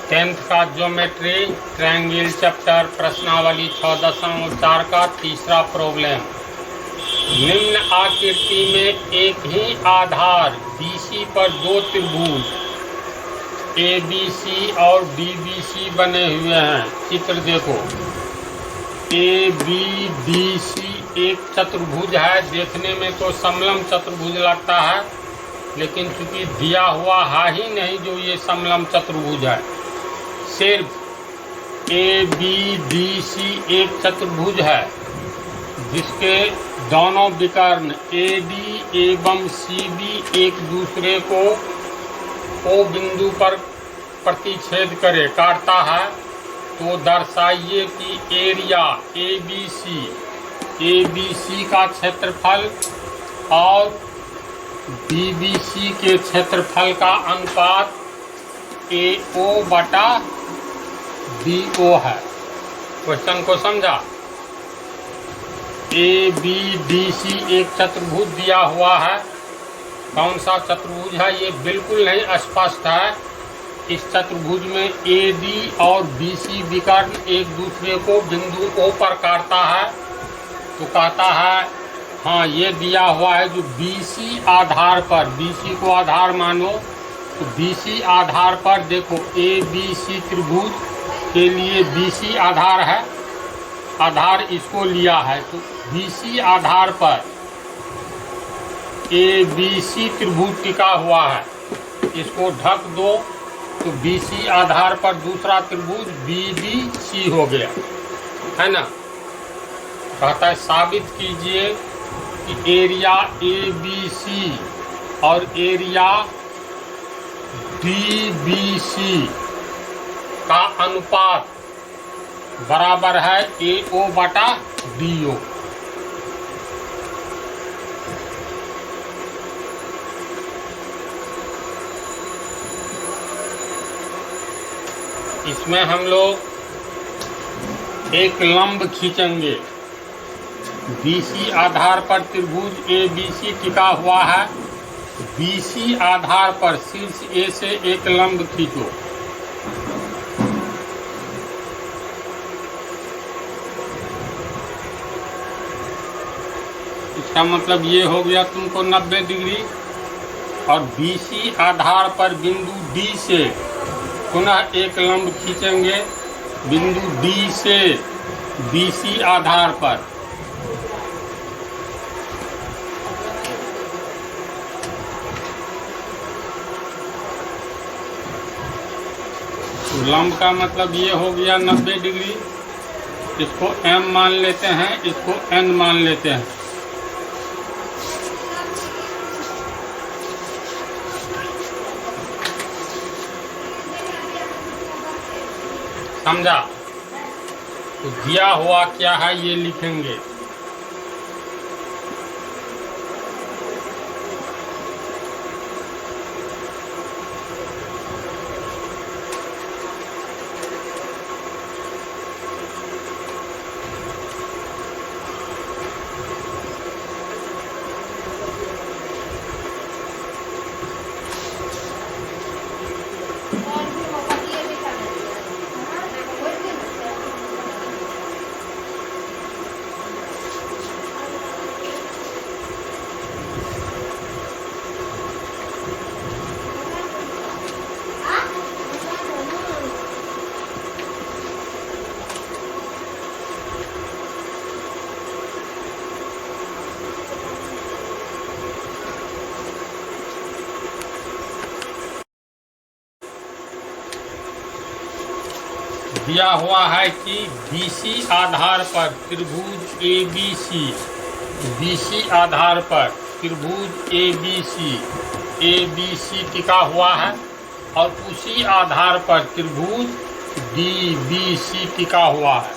10th का geometry triangle chapter प्रश्नावली 14.4 का तीसरा प्रॉब्लम। निम्न आकृति में एक ही आधार BC पर दो त्रिभुज ABC और DBC बने हुए हैं। चित्र देखो, ABDC एक चतुर्भुज है। देखने में तो समलम चतुर्भुज लगता है, लेकिन चूंकि दिया हुआ है ही नहीं जो ये समलम चतुर्भुज है। सिर्फ ABDC एक चतुर्भुज है जिसके दोनों विकर्ण AD एवं CB एक दूसरे को O बिंदु पर प्रतिच्छेद करे काटता है। तो दर्शाइए कि एरिया ABC का क्षेत्रफल और DBC के क्षेत्रफल का अनुपात AO बटा BO है। क्वेश्चन को समझा? ABDC एक चतुर्भुज दिया हुआ है। कौन सा चतुर्भुज है ये बिल्कुल नहीं स्पष्ट है। इस चतुर्भुज में AD और BC विकर्ण एक दूसरे को बिंदु O पर काटता है। तो कहता है हाँ ये दिया हुआ है जो BC आधार पर, BC को आधार मानो तो BC आधार पर देखो ABC त्रिभुज के लिए BC आधार है, आधार इसको लिया है। तो BC आधार पर ABC त्रिभुज टिका हुआ है, इसको ढक दो तो BC आधार पर दूसरा त्रिभुज BDC हो गया, है ना। कहता है साबित कीजिए कि एरिया ABC और एरिया DBC का अनुपात बराबर है AO बटा BO। इसमें हम लोग एक लंब खींचेंगे। BC आधार पर त्रिभुज ABC टिका हुआ है। BC आधार पर शीर्ष A से एक लंब खींचो। इसका मतलब ये हो गया तुमको 90 डिग्री। और BC आधार पर बिंदु D से पुनः एक लंब खींचेंगे बिंदु D से BC आधार पर। तो लंब का मतलब ये हो गया 90 डिग्री। इसको M मान लेते हैं, इसको N मान लेते हैं। समझा? तो दिया हुआ क्या है ये लिखेंगे। दिया हुआ है कि BC आधार पर त्रिभुज BC आधार पर त्रिभुज ABC टिका हुआ है और उसी आधार पर त्रिभुज DBC टिका हुआ है।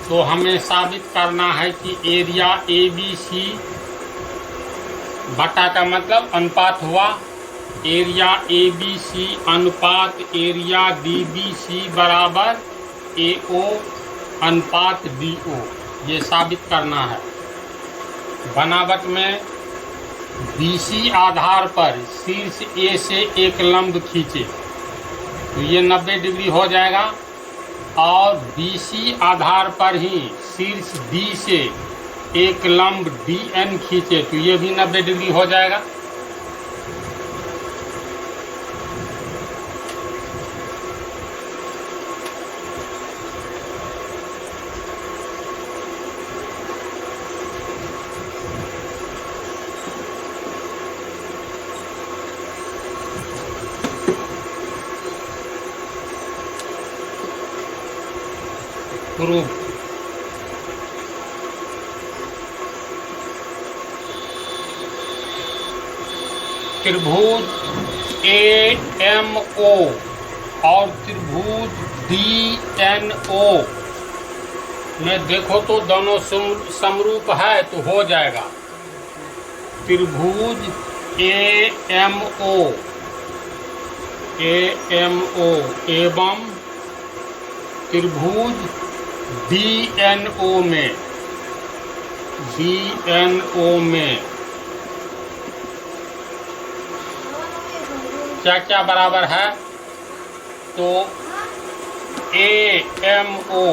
तो हमें साबित करना है कि एरिया ABC बटा का मतलब अनुपात हुआ एरिया ABC अनुपात एरिया DBC बराबर AO अनुपात DO। ये साबित करना है। बनावट में BC आधार पर शीर्ष A से एक लंब खींचे तो ये 90 डिग्री हो जाएगा। और BC आधार पर ही शीर्ष D से एक लंब DN खींचे तो ये भी 90 डिग्री हो जाएगा। प्रूफ त्रिभुज AMO और त्रिभुज DNO में देखो तो दोनों समरूप है तो हो जाएगा। त्रिभुज AMO एवं त्रिभुज DNO में क्या क्या बराबर है? तो AMO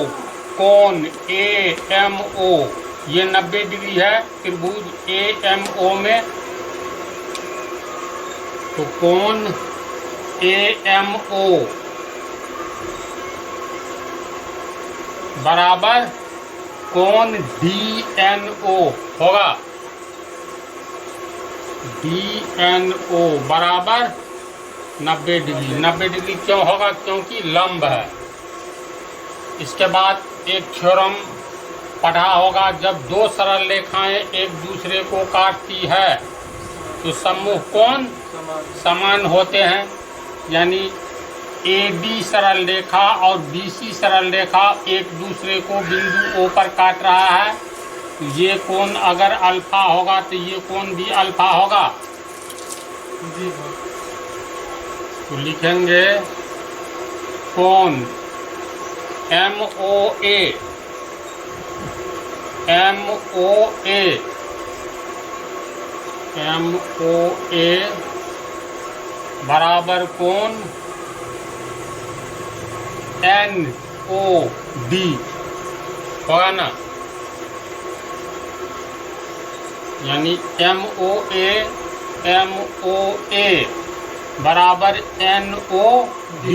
कोण AMO ये 90 डिग्री है त्रिभुज AMO में, तो कोण AMO बराबर कोण DNO होगा। DNO बराबर 90 डिग्री। 90 डिग्री क्यों होगा? क्योंकि लंब है। इसके बाद एक थ्योरम पढ़ा होगा, जब दो सरल रेखाएं एक दूसरे को काटती है तो सम्मुख कोण समान होते हैं। यानी AD सरल रेखा और BC सरल रेखा एक दूसरे को बिंदु O पर काट रहा है, तो ये कोण अगर अल्फा होगा तो ये कोण भी अल्फा होगा। तो लिखेंगे कोण MOA बराबर कोण NOD होगा ना। यानी MOA बराबर NOD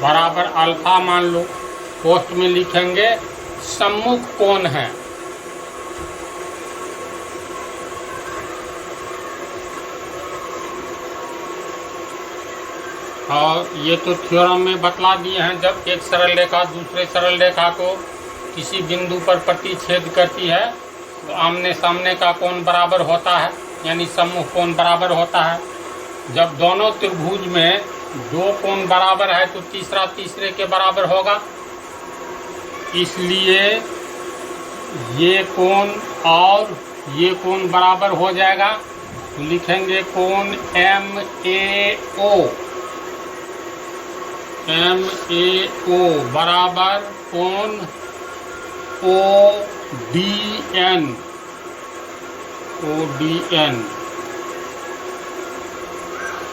बराबर अल्फा मान लो। पोस्ट में लिखेंगे सम्मुख कोण है। और ये तो थ्योरम में बतला दिए हैं, जब एक सरल रेखा दूसरे सरल रेखा को किसी बिंदु पर प्रतिच्छेद करती है तो आमने सामने का कोण बराबर होता है, यानी सम्मुख कोण बराबर होता है। जब दोनों त्रिभुज में दो कोण बराबर है तो तीसरा तीसरे के बराबर होगा, इसलिए ये कोण और ये कोण बराबर हो जाएगा। तो लिखेंगे कोण MAO बराबर कोण ODN।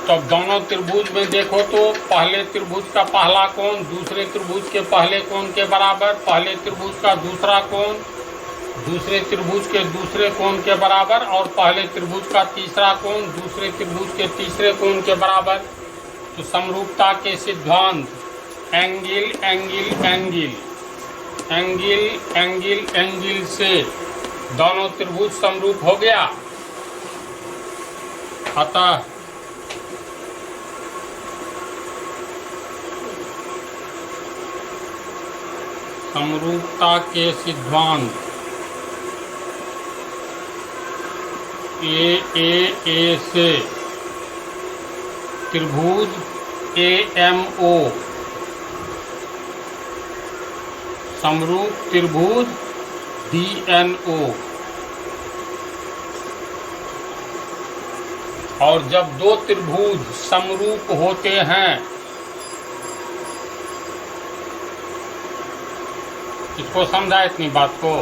तो दोनों त्रिभुज में देखो तो पहले त्रिभुज का पहला कोण दूसरे त्रिभुज के पहले कोण के बराबर, पहले त्रिभुज का दूसरा कोण दूसरे त्रिभुज के दूसरे कोण के बराबर, और पहले त्रिभुज का तीसरा कोण दूसरे त्रिभुज के तीसरे कोण के बराबर। तो समरूपता के सिद्धांत एंगल से दोनों त्रिभुज समरूप हो गया। अतः समरूपता के सिद्धांत A से त्रिभुज AMO समरूप त्रिभुज DNO। और जब दो त्रिभुज समरूप होते हैं, इसको समझा इतनी बात को।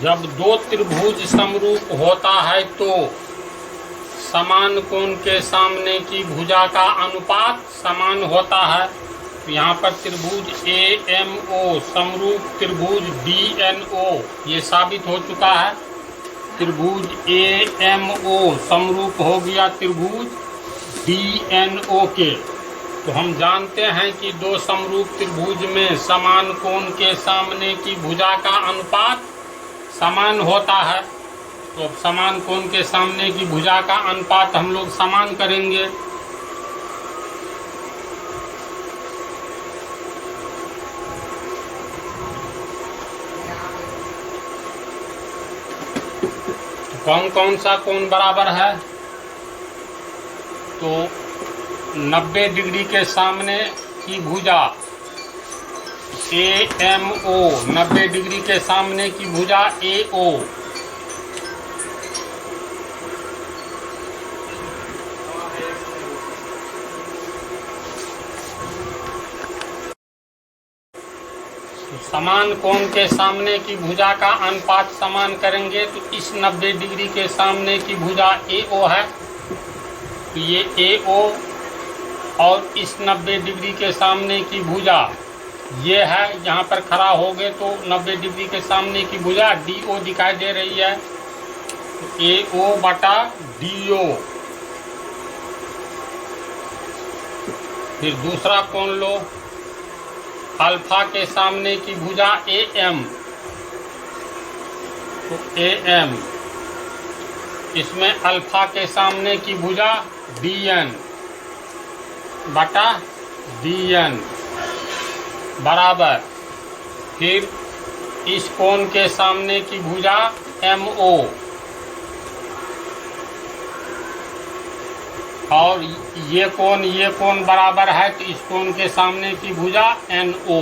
जब दो त्रिभुज समरूप होता है तो समान कोण के सामने की भुजा का अनुपात समान होता है। तो यहाँ पर त्रिभुज AMO समरूप त्रिभुज DNO ये साबित हो चुका है। त्रिभुज AMO समरूप हो गया त्रिभुज DNO के। तो हम जानते हैं कि दो समरूप त्रिभुज में समान कोण के सामने की भुजा का अनुपात समान होता है। तो अब समान कोण के सामने की भुजा का अनुपात हम लोग समान करेंगे। तो कौन कौन सा कोण बराबर है? तो 90 डिग्री के सामने की भुजा AMO, 90 डिग्री के सामने की भुजा AO, समान कोण के सामने की भुजा का अनुपात समान करेंगे। तो इस 90 डिग्री के सामने की भुजा AO है, तो ये AO और इस 90 डिग्री के सामने की भुजा ये है। यहाँ पर खड़ा हो गए तो 90 डिग्री के सामने की भुजा DO दिखाई दे रही है, तो AO बटा DO। फिर दूसरा कोण लो, अल्फा के सामने की भुजा AM, तो AM, इसमें अल्फा के सामने की भुजा DN बटा DN बराबर। फिर इस कोण के सामने की भुजा MO और ये कोण बराबर है, तो इस कोण के सामने की भुजा NO।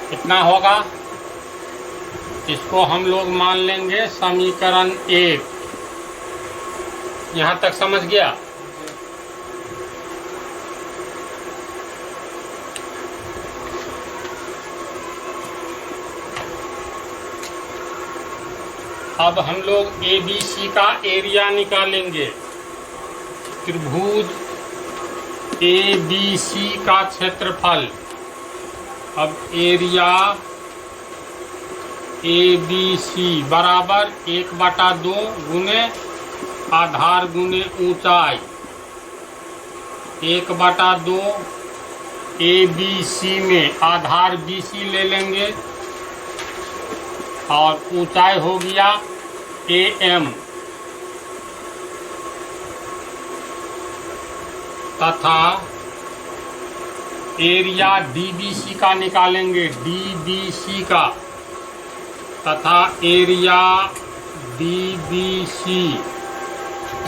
कितना होगा? इसको हम लोग मान लेंगे समीकरण 1। यहाँ तक समझ गया? अब हम लोग ABC का एरिया निकालेंगे। त्रिभुज ABC का क्षेत्रफल, अब एरिया ABC बराबर 1/2 गुने आधार गुने ऊंचाई, 1/2 ABC में आधार BC ले लेंगे और ऊंचाई हो गया AM तथा एरिया DBC का निकालेंगे, DBC का, तथा एरिया DBC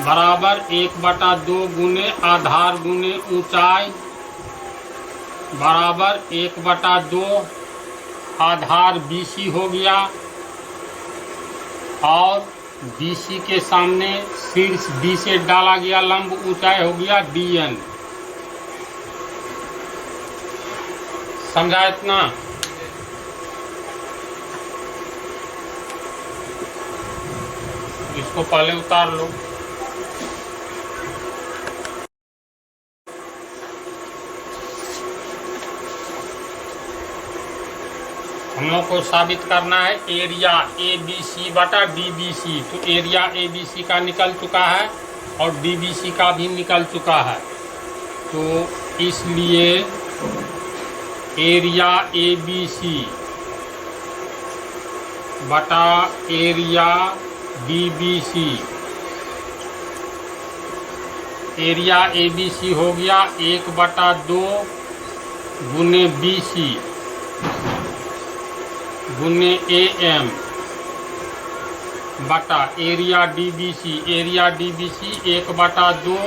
बराबर 1/2 गुने आधार गुने ऊंचाई बराबर 1/2 आधार BC हो गया और BC के सामने शीर्ष D से डाला गया लंब ऊंचाई हो गया DN। समझा इतना? इसको पहले उतार लो। हम लोग को साबित करना है एरिया ABC बटा DBC। तो एरिया ABC का निकल चुका है और DBC का भी निकल चुका है, तो इसलिए एरिया ABC बटा एरिया DBC, एरिया ABC हो गया 1/2 गुने BC गुने AM बटा एरिया DBC, एरिया DBC 1/2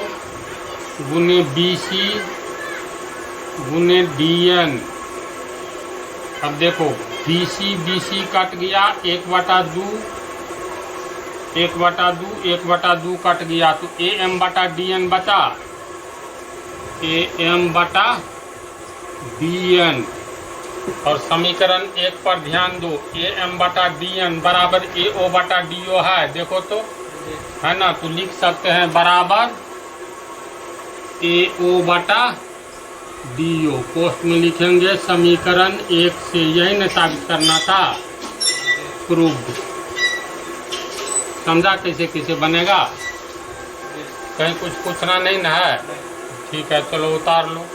गुने BC गुने DN। अब देखो BC कट गया, 1/2 1/2 कट गया, तो AM बटा DN बचा, AM बटा DN और समीकरण 1 पर ध्यान दो, ए एम बटा डी एन बराबर ए ओ बटा डी ओ है, देखो तो है ना, तो लिख सकते हैं बराबर ए ओ बटा डी ओ। पोस्ट में लिखेंगे समीकरण 1 से, यही न साबित करना था, प्रूव्ड। समझा कैसे कैसे बनेगा? कहीं कुछ पूछना नहीं ना है? ठीक है, चलो उतार लो।